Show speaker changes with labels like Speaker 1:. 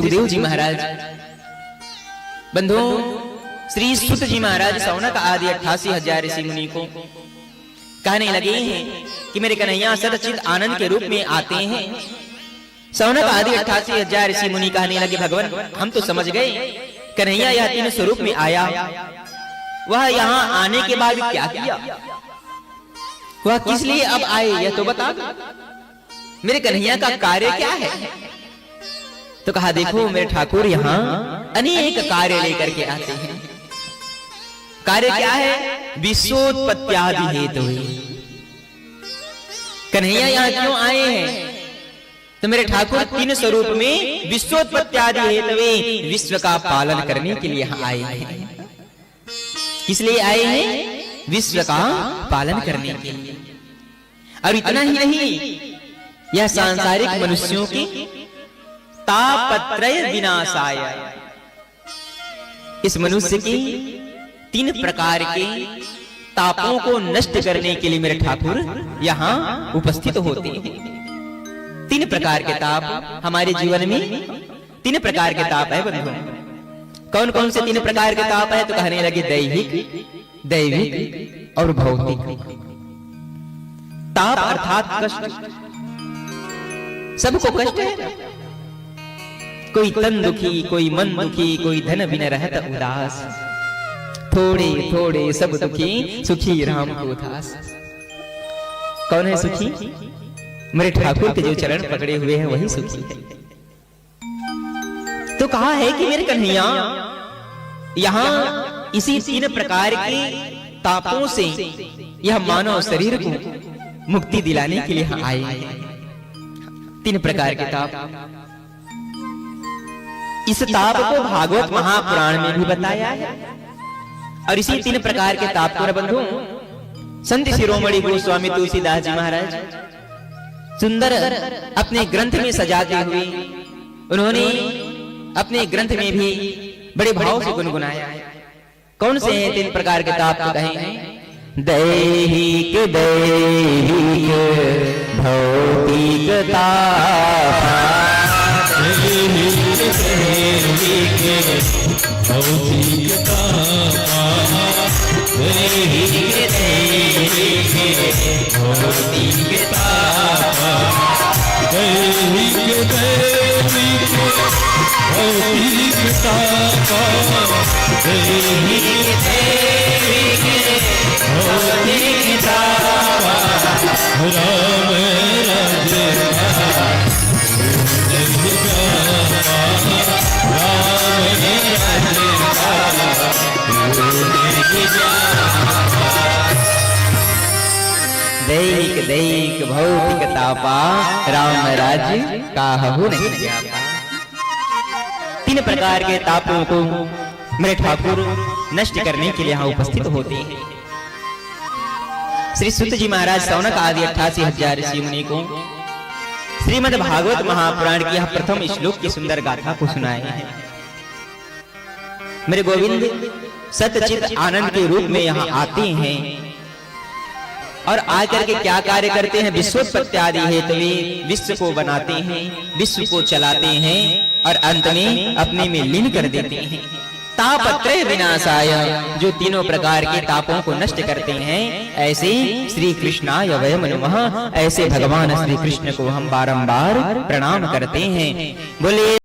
Speaker 1: सुखदेव जी महाराज बंधु श्री सुत जी महाराज सौनक आदि 88,000 ऋषि मुनि को कहने लगे हैं कि मेरे कन्हैया सच्चिद आनंद के रूप में आते हैं। सौनक आदि 88,000 ऋषि मुनि कहने लगे भगवान हम तो समझ गए कन्हैया यह तीन स्वरूप में आया, वह यहाँ आने के बाद क्या किया, वह किस लिए अब आए यह तो बता दो, मेरे कन्हैया का कार्य क्या है। तो कहा देखो मेरे ठाकुर यहाँ अनेक कार्य लेकर के आते हैं। कार्य क्या है? विश्वोत्पत्त्यादि हेतु। कन्हैया यहाँ क्यों आए हैं? तो मेरे ठाकुर तीन स्वरूप में विश्वोत्पत्त्यादि हेतु विश्व का पालन करने के लिए यहाँ आए हैं। किस लिए आए हैं? विश्व का पालन करने के लिए। और इतना ही नहीं, यह सांसारिक मनुष्यों की तापत्रय विनाशाय, इस मनुष्य की तीन प्रकार के तापों को नष्ट करने के लिए मेरे ठाकुर यहाँ उपस्थित होते हैं। तीन प्रकार के ताप हमारे जीवन में, तीन प्रकार के ताप है बंधु। कौन कौन से तीन प्रकार के ताप है? तो कहने लगे दैहिक, दैविक और भौतिक। ताप अर्थात कष्ट, सबको कष्ट है। कोई तन दुखी, कोई मन दुखी, कोई धन बिन रहत उदास, थोड़े थोड़े सब दुखी, सुखी राम को दास। कौन है सुखी? मेरे ठाकुर के जो चरण पकड़े हुए हैं वही सुखी है। तो कहा है कि मेरे कन्हैया यहाँ इसी तीन प्रकार के तापों से यह मानव शरीर को मुक्ति दिलाने के लिए यहाँ आए हैं। तीन प्रकार के ताप, इस ताप को भागवत महापुराण में भी बताया है। और इसी तीन प्रकार के ताप को बंधु संत शिरोमणि गोस्वामी तुलसीदास जी महाराज सुंदर अपने ग्रंथ में सजाते हुए उन्होंने अपने ग्रंथ में भी बड़े भाव से गुनगुनाया है। कौन से हैं तीन प्रकार के ताप? तो कहें दैहिक, दैहिक भौतिक ताप,
Speaker 2: भौतिक
Speaker 1: दैहिक, दैहिक भौतिक तापा राम राज्य काहू नहीं जापा। तीन प्रकार के तापों को मेरे ठाकुर नष्ट करने के लिए यहाँ उपस्थित होते हैं। श्री सुत जी महाराज सौनक आदि 88,000 ऋषि मुनि को श्रीमद् भागवत महापुराण की यह प्रथम श्लोक की सुंदर गाथा को सुनाए हैं। मेरे गोविंद सच्चिद आनंद के रूप में यहाँ आते हैं और आकर के क्या कार्य करते हैं? विश्वोत्पत्त्यादि हेतु विश्व को बनाते हैं, विश्व को चलाते हैं और अंत में अपने में लीन कर देते हैं। तापत्रय विनाशाय, जो तीनों प्रकार के तापों को नष्ट करते हैं, ऐसे श्री कृष्णाय वयं नमः, ऐसे भगवान श्री कृष्ण को हम बारंबार प्रणाम करते हैं। बोले